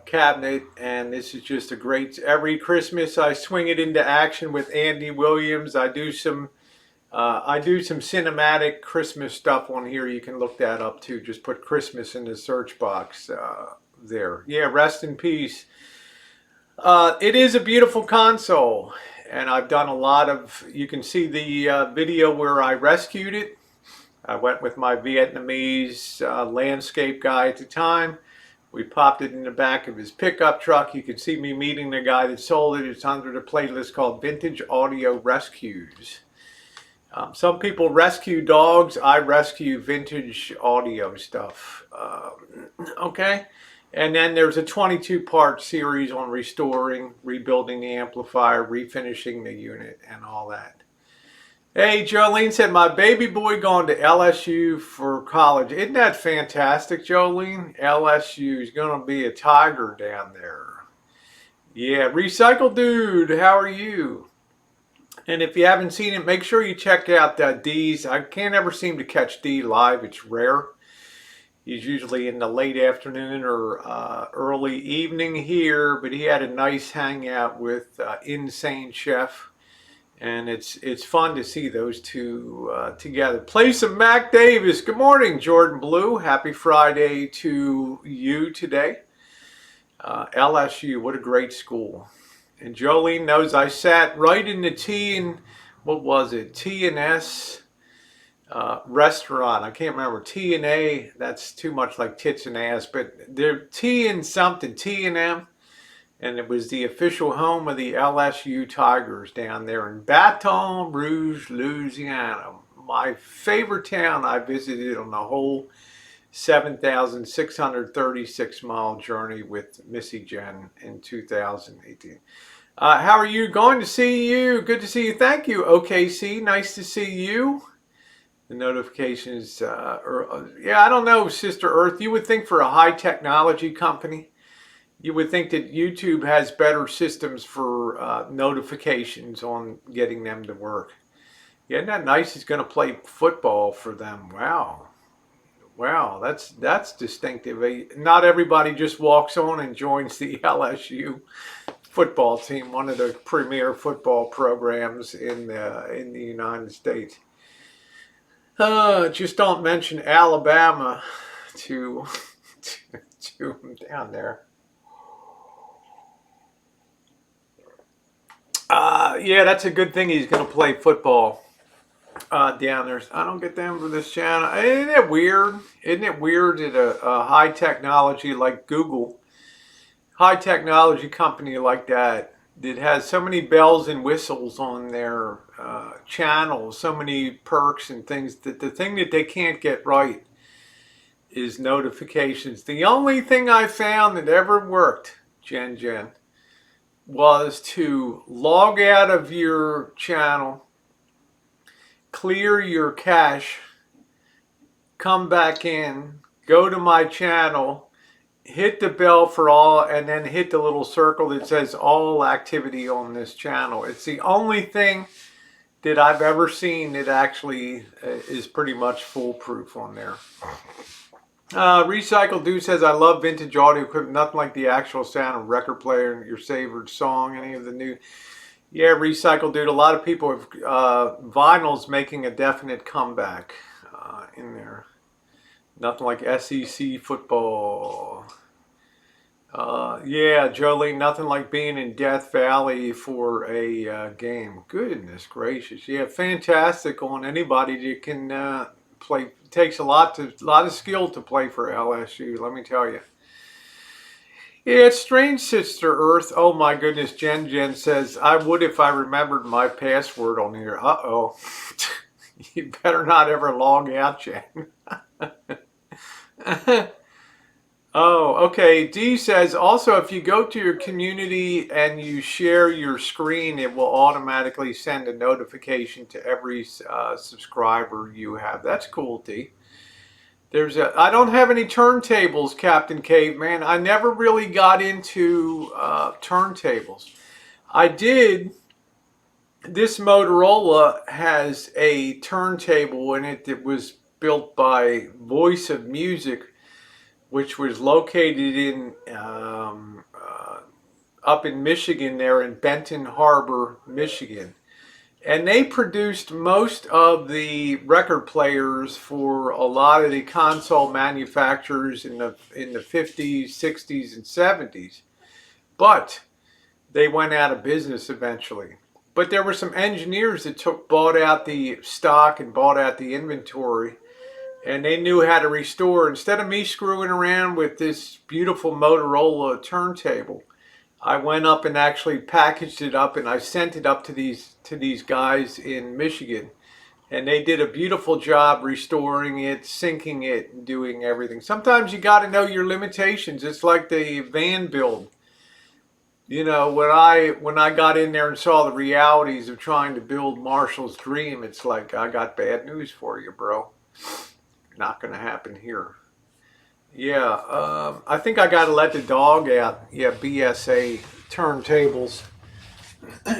A: cabinet, and this is just a great, every Christmas I swing it into action with Andy Williams. I do some cinematic Christmas stuff on here. You can look that up too. Just put Christmas in the search box there. Yeah, rest in peace. It is a beautiful console, and I've done a lot of, you can see the video where I rescued it. I went with my Vietnamese landscape guy at the time. We popped it in the back of his pickup truck. You can see me meeting the guy that sold it. It's under the playlist called Vintage Audio Rescues. Some people rescue dogs. I rescue vintage audio stuff. Okay. And then there's a 22-part series on restoring, rebuilding the amplifier, refinishing the unit, and all that. Hey, Jolene said, my baby boy going to LSU for college. Isn't that fantastic, Jolene? LSU is going to be a tiger down there. Yeah, Recycle Dude, how are you? And if you haven't seen it, make sure you check out D's. I can't ever seem to catch D live. It's rare. He's usually in the late afternoon or early evening here, but he had a nice hangout with Insane Chef, and it's fun to see those two together. Play some Mac Davis. Good morning, Jordan Blue. Happy Friday to you today. LSU, what a great school. And Jolene knows I sat right in the T and what was it? T and S restaurant. I can't remember. T and A. That's too much like tits and ass, but they're T and something. T and M. And it was the official home of the LSU Tigers down there in Baton Rouge, Louisiana. My favorite town I visited on the whole 7,636 mile journey with Missy Jenn in 2018. How are you? Going to see you. Good to see you. Thank you, OKC. Nice to see you. The notifications, yeah, I don't know, Sister Earth. You would think for a high technology company, you would think that YouTube has better systems for notifications on getting them to work. Yeah, isn't that nice? He's going to play football for them. Wow. Wow, that's distinctive. Not everybody just walks on and joins the LSU football team, one of the premier football programs in the United States. Just don't mention Alabama to him down there. Yeah, that's a good thing he's going to play football down there. I don't get them for this channel. Isn't it weird? Isn't it weird that a high technology like Google, high technology company like that has so many bells and whistles on their channels, so many perks and things, that the thing that they can't get right is notifications. The only thing I found that ever worked, Jen, was to log out of your channel, clear your cache, come back in, go to my channel, hit the bell for all, and then hit the little circle that says all activity on this channel. It's the only thing that I've ever seen that actually is pretty much foolproof on there. Recycle Dude says, I love vintage audio equipment, nothing like the actual sound of a record player and your favorite song, any of the new. Yeah, Recycle Dude, a lot of people have vinyl's making a definite comeback in there. Nothing like SEC football. Yeah, Jolene, nothing like being in Death Valley for a game. Goodness gracious. Yeah, fantastic on anybody that can play. It takes a lot of skill to play for LSU, let me tell you. Yeah, it's strange, Sister Earth. Oh my goodness, Jen says, I would if I remembered my password on here. Uh-oh. You better not ever log out, Jen. Oh, okay. D says, also, if you go to your community and you share your screen, it will automatically send a notification to every subscriber you have. That's cool, D. I don't have any turntables, Captain Caveman. I never really got into turntables. I did. This Motorola has a turntable in it that was built by Voice of Music, which was located in up in Michigan there in Benton Harbor, Michigan. And they produced most of the record players for a lot of the console manufacturers in the 50s, 60s, and 70s. But they went out of business eventually. But there were some engineers that bought out the stock and bought out the inventory, and they knew how to restore. Instead of me screwing around with this beautiful Motorola turntable, I went up and actually packaged it up, and I sent it up to these guys in Michigan, and they did a beautiful job restoring it, syncing it, and doing everything. Sometimes you got to know your limitations. It's like the van build. You know, when I got in there and saw the realities of trying to build Marshall's dream, it's like, I got bad news for you, bro. Not going to happen here. Yeah, I think I got to let the dog out. Yeah, BSA turntables.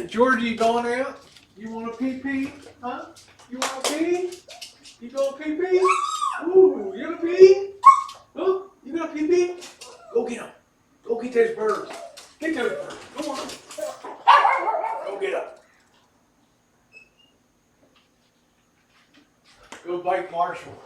A: Georgie, you going out? You want to pee-pee? Huh? You want to pee? You going to pee-pee? Ooh, you going to pee? those birds. Get those birds. Come on. Go get up. Go bite Marshall.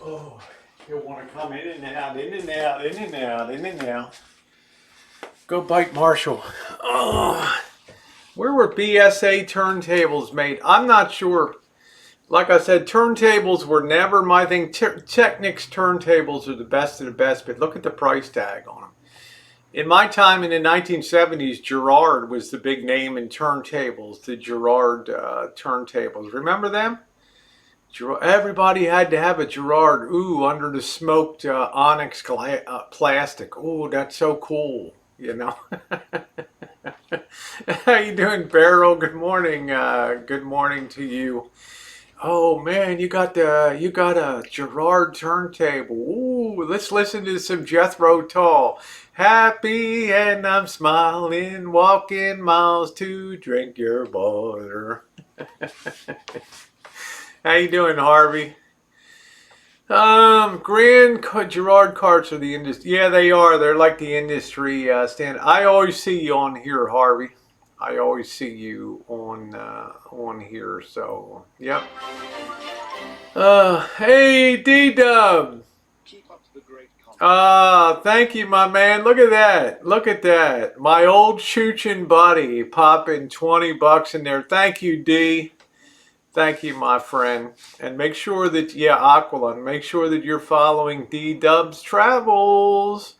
A: Oh, you'll want to come in and out, in and out, in and out, in and out. Go bite Marshall. Oh, where were BSA turntables made? I'm not sure. Like I said, turntables were never my thing. Technics turntables are the best of the best, but look at the price tag on them. In my time in the 1970s, Gerard was the big name in turntables, the Gerard turntables. Remember them? Everybody had to have a Gerard. Ooh, under the smoked onyx plastic. Ooh, that's so cool. You know. How you doing, Beryl? Good morning. Good morning to you. Oh man, you got a Gerard turntable. Ooh, let's listen to some Jethro Tull. Happy and I'm smiling, walking miles to drink your water. How you doing, Harvey? Grand Gerard carts are the industry. Yeah, they are. They're like the industry stand. I always see you on here, Harvey. I always see you on here. So, yep. Hey, DDub.
B: Keep up the great content.
A: Thank you, my man. Look at that. Look at that. My old Choochin buddy popping $20 in there. Thank you, D. Thank you, my friend. And make sure that, yeah, Aquilon, make sure that you're following DDub Travels.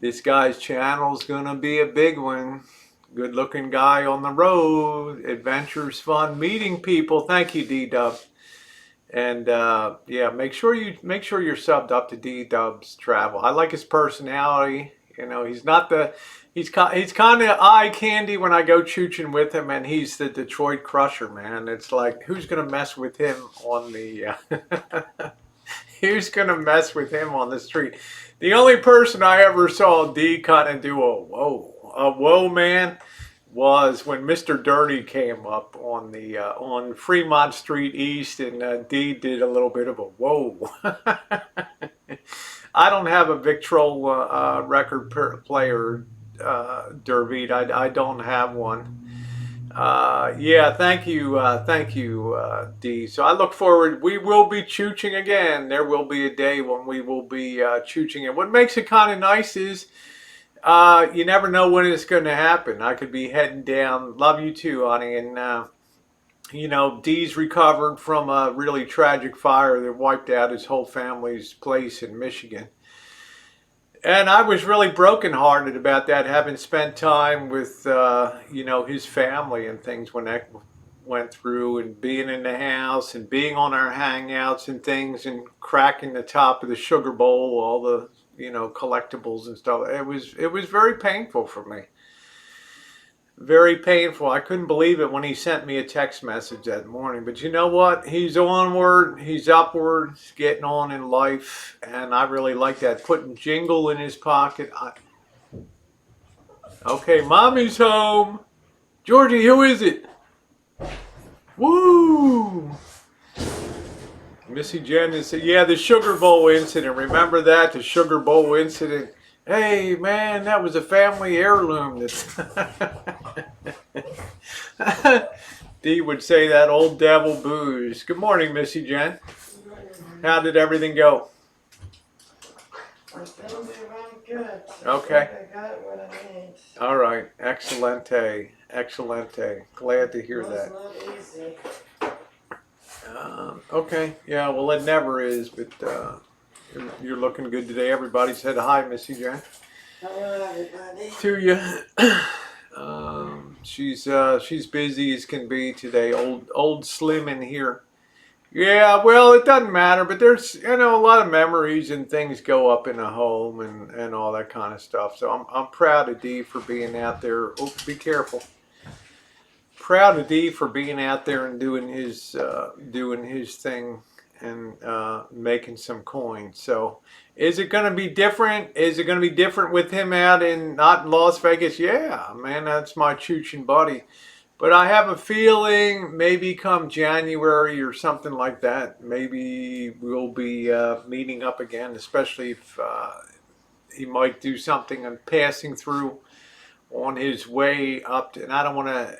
A: This guy's channel is going to be a big one. Good looking guy on the road. Adventures, fun, meeting people. Thank you, DDub. And yeah, make sure you're subbed up to DDub's Travel. I like his personality. You know, he's not the, he's kind of eye candy when I go chooching with him, and he's the Detroit Crusher, man. It's like, who's gonna mess with him on the? Who's gonna mess with him on the street? The only person I ever saw D kind of do a whoa, man, was when Mr. Dirty came up on the on Fremont Street East, and D did a little bit of a whoa. I don't have a Victrola record player, Derbeat. I don't have one. Yeah, thank you, D. So I look forward. We will be chooching again. There will be a day when we will be chooching. And what makes it kind of nice is you never know when it's going to happen. I could be heading down. Love you too, honey. And you know, D's recovered from a really tragic fire that wiped out his whole family's place in Michigan. And I was really brokenhearted about that, having spent time with, you know, his family and things when that went through, and being in the house and being on our hangouts and things, and cracking the top of the sugar bowl, all the, you know, collectibles and stuff. It was very painful for me. Very painful. I couldn't believe it when he sent me a text message that morning. But you know what? He's onward. He's upward. He's getting on in life. And I really like that. Putting jingle in his pocket. Okay, mommy's home. Georgie, who is it? Woo! Missy Jenn is, yeah, the Sugar Bowl incident. Remember that? The Sugar Bowl incident. Hey, man, that was a family heirloom. D would say that old devil booze. Good morning, Missy Jenn. How did everything go?
C: Good.
A: Okay.
C: I got what I need.
A: All right. Excelente. Excelente. Glad to hear that.
C: It's not easy.
A: Okay. Yeah, well, it never is, but You're looking good today. Everybody said hi, Missy Jenn.
C: Hello, everybody.
A: To you. She's busy as can be today. Old Slim in here. Yeah, well, it doesn't matter, but there's a lot of memories and things go up in a home and all that kind of stuff. So I'm proud of Dee for being out there. Oh, be careful. Proud of Dee for being out there and doing his thing and making some coins. So is it going to be different? Is it going to be different with him out in not in Las Vegas? Yeah, man, that's my choochin' buddy. But I have a feeling maybe come January or something like that, maybe we'll be meeting up again, especially if he might do something and passing through on his way up to, and I don't want to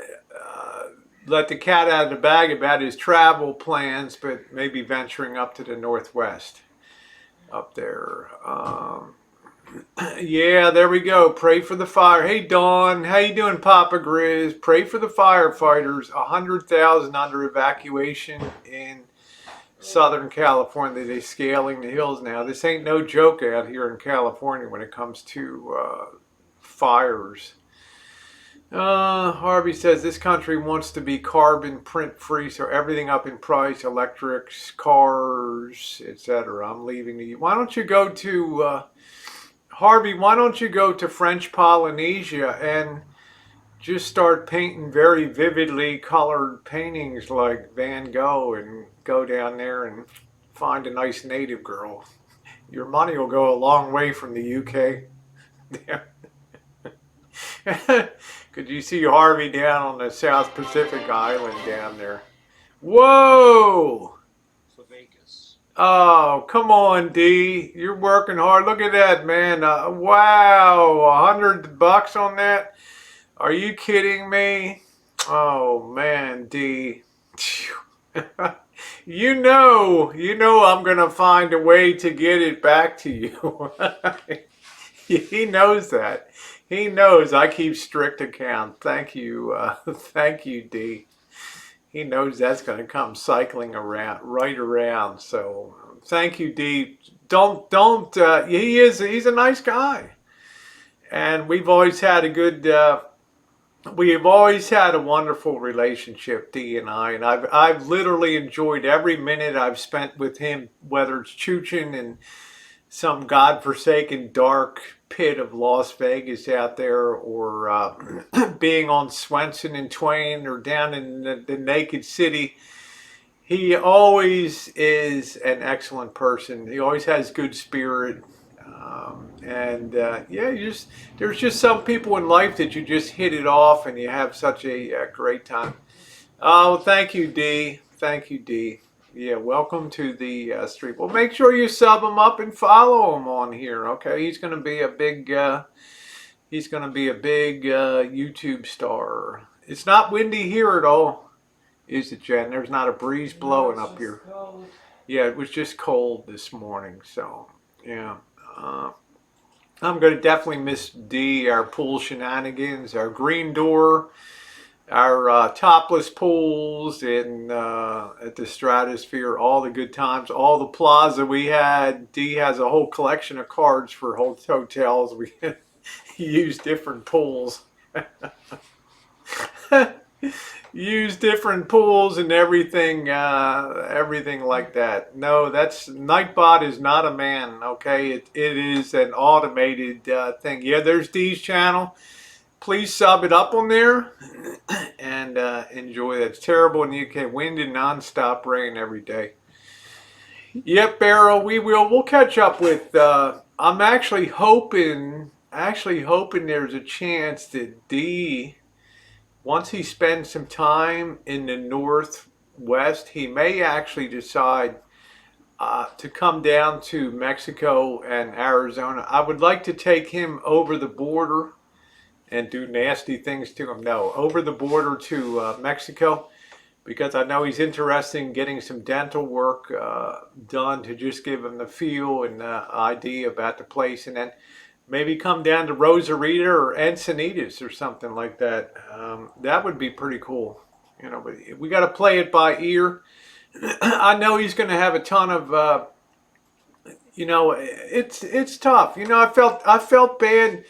A: let the cat out of the bag about his travel plans, but maybe venturing up to the Northwest up there. Yeah, there we go. Pray for the fire. Hey, Dawn. How you doing, Papa Grizz? Pray for the firefighters. 100,000 under evacuation in Southern California. They're scaling the hills now. This ain't no joke out here in California when it comes to fires. Harvey says this country wants to be carbon print free, so everything up in price, electrics, cars, etc. I'm leaving you. Why don't you go to... Harvey, why don't you go to French Polynesia and just start painting very vividly colored paintings like Van Gogh and go down there and find a nice native girl. Your money will go a long way from the UK. Could you see Harvey down on the South Pacific Island down there? Whoa!
B: For Vegas.
A: Oh, come on, D. You're working hard. Look at that, man. Wow, $100 on that? Are you kidding me? Oh, man, D. You know I'm going to find a way to get it back to you. He knows that. He knows I keep strict account. Thank you. Thank you, D. He knows that's going to come cycling around, right around. So thank you, D. He's a nice guy. And we've always had a wonderful relationship, D and I. And I've literally enjoyed every minute I've spent with him, whether it's choochin' in some godforsaken dark pit of Las Vegas out there, or being on Swenson and Twain, or down in the Naked City. He always is an excellent person. He always has good spirit. There's just some people in life that you just hit it off and you have such a great time. Oh, thank you, D. Thank you, D. Yeah, welcome to the stream. Well, make sure you sub him up and follow him on here. Okay, he's going to be a big YouTube star. It's not windy here at all, is it, Jen? There's not a breeze blowing up here.
C: Cold.
A: Yeah, it was just cold this morning. So yeah, I'm going to definitely miss D, our pool shenanigans, our green door, our topless pools in at the Stratosphere, all the good times, all the plaza we had. D has a whole collection of cards for hotels. We use different pools. Use different pools and everything like that. No, that's Nightbot is not a man, okay? It is an automated thing. Yeah, there's D's channel. Please sub it up on there and enjoy that. It's terrible in the UK. Wind and non-stop rain every day. Yep, Barrow, we'll catch up with I'm actually hoping there's a chance that D, once he spends some time in the Northwest, he may actually decide to come down to Mexico and Arizona. I would like to take him over the border and do nasty things to him. No, over the border to Mexico, because I know he's interested in getting some dental work done to just give him the feel and idea about the place, and then maybe come down to Rosarita or Encinitas or something like that. That would be pretty cool. But we got to play it by ear. I know he's going to have a ton of you know, it's tough. You know, I felt bad.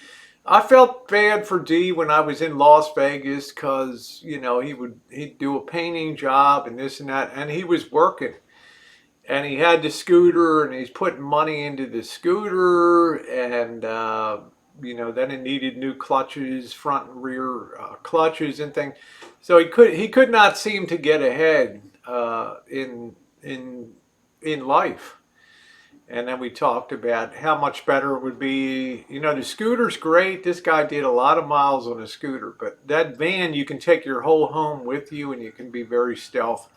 A: I felt bad for D when I was in Las Vegas because you know he'd do a painting job and this and that, and he was working, and he had the scooter, and he's putting money into the scooter, and you know then it needed new clutches, front and rear clutches and things, so he could not seem to get ahead in in life. And then we talked about how much better it would be. You know, the scooter's great. This guy did a lot of miles on a scooter, but that van, you can take your whole home with you, and you can be very stealth.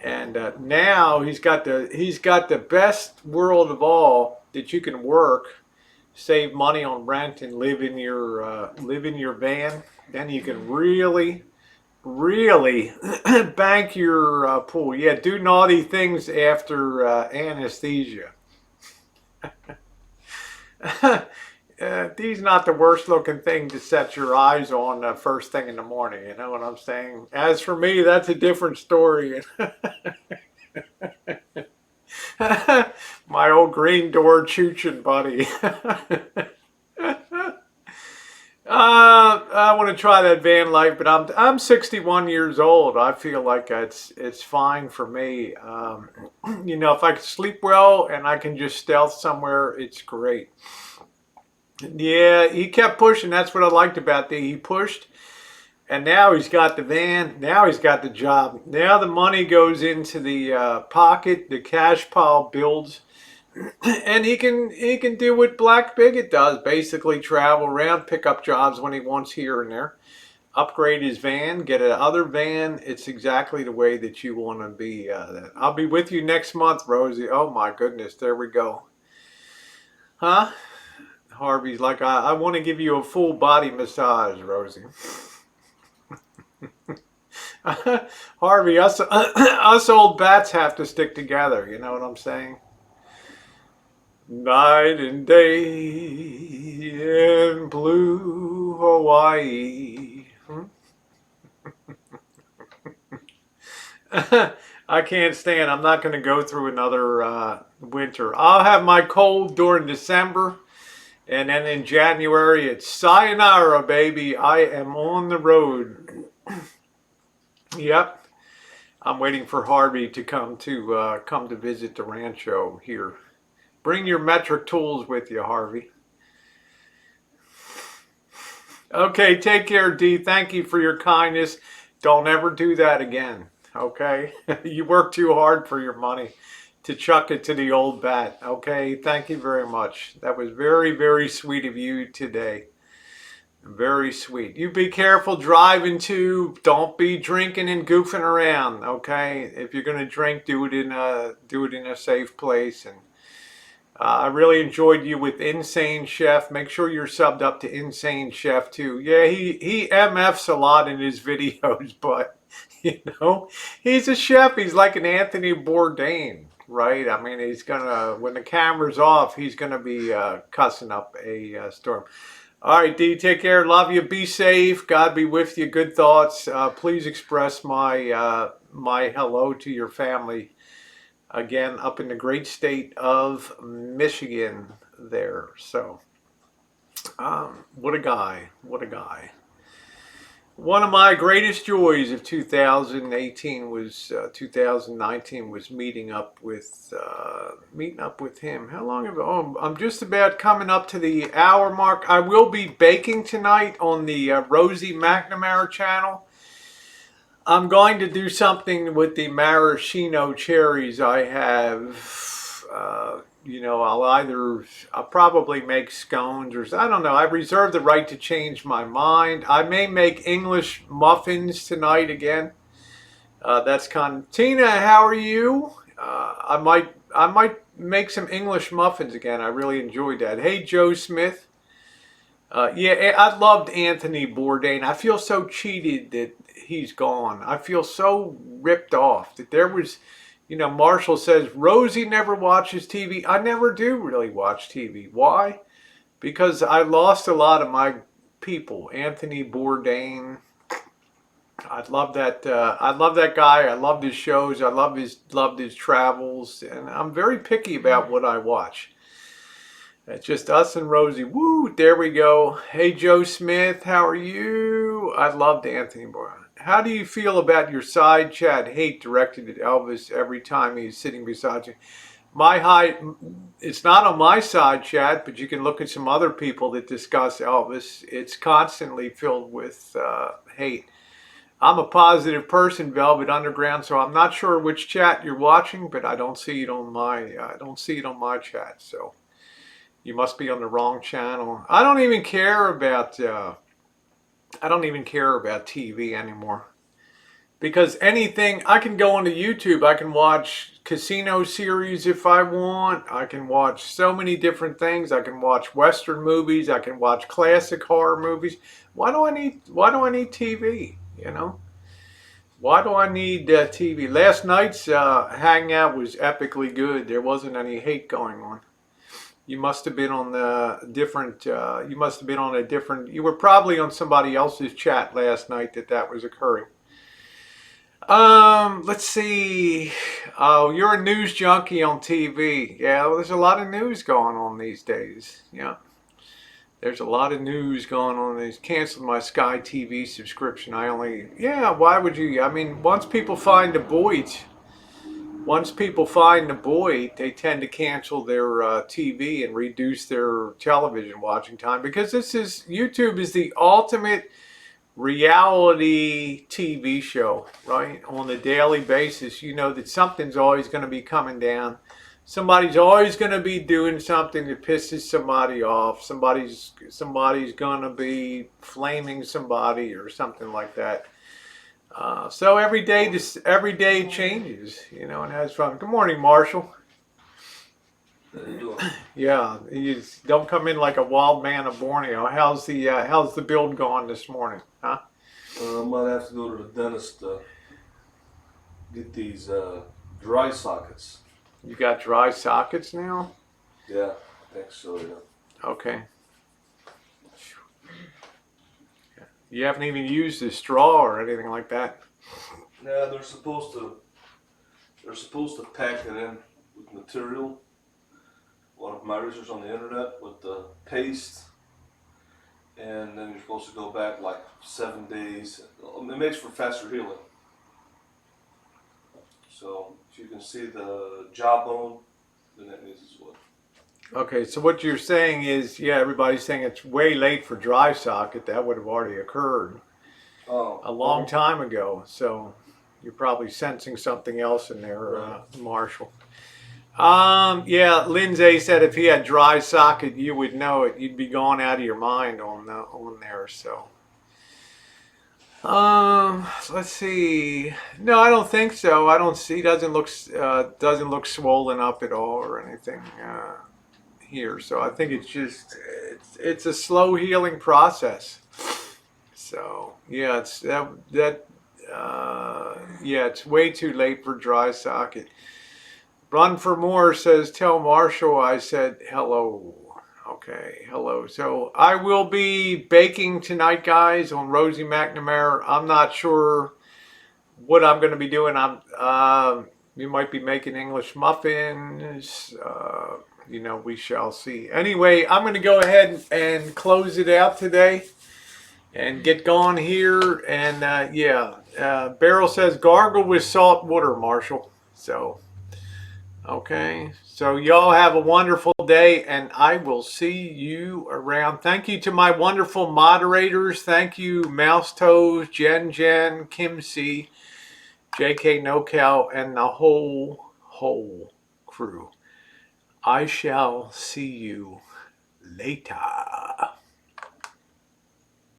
A: And now he's got the best world of all that you can work, save money on rent, and live in your van. Then you can really bank your pool. Yeah, do naughty things after anesthesia. These not the worst looking thing to set your eyes on first thing in the morning. You know what I'm saying? As for me, that's a different story. My old green door choochin' buddy. I want to try that van life, but I'm 61 years old. I feel like it's fine for me. You know, if I can sleep well and I can just stealth somewhere, it's great. Yeah, he kept pushing. That's what I liked about the he pushed, and now he's got the van. Now he's got the job. Now the money goes into the pocket. The cash pile builds. And he can do what Black Bigot does, basically travel around, pick up jobs when he wants here and there, upgrade his van, get another van. It's exactly the way that you want to be. I'll be with you next month, Rosie. Oh my goodness, there we go. Huh? Harvey's like, I want to give you a full body massage, Rosie. Harvey, us old bats have to stick together. You know what I'm saying? Night and day in blue Hawaii. I can't stand. I'm not going to go through another winter. I'll have my cold during December, and then in January it's sayonara, baby. I am on the road. Yep. I'm waiting for Harvey to come to visit the rancho here. Bring your metric tools with you, Harvey. Okay, take care, D. Thank you for your kindness. Don't ever do that again, okay? You work too hard for your money to chuck it to the old bat, okay? Thank you very much. That was very, very sweet of you today. Very sweet. You be careful driving too. Don't be drinking and goofing around, okay? If you're gonna drink, do it in a safe place. And I really enjoyed you with Insane Chef. Make sure you're subbed up to Insane Chef too. Yeah, he MFs a lot in his videos, but you know, he's a chef. He's like an Anthony Bourdain, right? I mean, he's gonna, when the camera's off, he's gonna be cussing up a storm. All right, D, take care. Love you. Be safe. God be with you. Good thoughts. Please express my my hello to your family. Again, up in the great state of Michigan there. So, what a guy. What a guy. One of my greatest joys of 2018 was 2019 was meeting up with him. How long ago? Oh, I'm just about coming up to the hour mark. I will be baking tonight on the Rosie McNamara channel. I'm going to do something with the maraschino cherries I have. You know, I'll probably make scones, or I don't know. I reserve the right to change my mind. I may make English muffins tonight again. That's Tina. How are you? I might make some English muffins again. I really enjoyed that. Hey, Joe Smith. Yeah, I loved Anthony Bourdain. I feel so cheated that he's gone. I feel so ripped off that there was, you know, Marshall says, Rosie never watches TV. I never do really watch TV. Why? Because I lost a lot of my people. Anthony Bourdain, I love that. I love that guy. I love his shows. I loved his travels, and I'm very picky about what I watch. It's just us and Rosie. Woo! There we go. Hey, Joe Smith, how are you? I loved Anthony Boyle. How do you feel about your side chat hate directed at Elvis every time he's sitting beside you? My high, it's not on my side chat, but you can look at some other people that discuss Elvis. It's constantly filled with hate. I'm a positive person, Velvet Underground, so I'm not sure which chat you're watching, but I don't see it on my chat. So you must be on the wrong channel. I don't even care about TV anymore. Because anything, I can go onto YouTube, I can watch casino series if I want. I can watch so many different things. I can watch Western movies. I can watch classic horror movies. Why do I need TV? You know? Why do I need TV? Last night's hangout was epically good. There wasn't any hate going on. You must have been on you were probably on somebody else's chat last night that was occurring. Let's see. Oh, you're a news junkie on TV. Yeah, well, there's a lot of news going on these days. Yeah. There's a lot of news going on. They canceled my Sky TV subscription. Why would you? I mean, once people find the void, they tend to cancel their TV and reduce their television watching time because YouTube is the ultimate reality TV show, right? On a daily basis, you know that something's always going to be coming down. Somebody's always going to be doing something that pisses somebody off. Somebody's going to be flaming somebody or something like that. So every day it changes, you know, and has fun. Good morning, Marshall. Yeah, you don't come in like a wild man of Borneo. How's the build going this morning, huh?
D: I might have to go to the dentist to get these dry sockets.
A: You got dry sockets now?
D: Yeah, I think so, yeah.
A: Okay. You haven't even used a straw or anything like that?
D: Yeah, they're supposed to pack it in with material. One of my research on the internet with the paste, and then you're supposed to go back like 7 days. It makes for faster healing. So if you can see the jawbone, then that means it's what.
A: Okay, so what you're saying is, everybody's saying it's way late for dry socket. That would have already occurred a long time ago. So you're probably sensing something else in there, right. Marshall. Lindsay said if he had dry socket, you would know it. You'd be going out of your mind on there. So, let's see. No, I don't think so. I don't see. Doesn't look swollen up at all or anything here. So I think it's a slow healing process. So it's it's way too late for dry socket. Run for More says, tell Marshall I said hello. Okay, hello. So I will be baking tonight, guys, on Rosie McNamara. I'm not sure what I'm going to be doing. We might be making English muffins. We shall see. Anyway, I'm going to go ahead and close it out today and get going here. And Beryl says, gargle with salt water, Marshall. So... okay, so y'all have a wonderful day, and I will see you around. Thank you to my wonderful moderators. Thank you, Mouse Toes, Jen, Kim C, JK NoCal, and the whole crew. I shall see you later.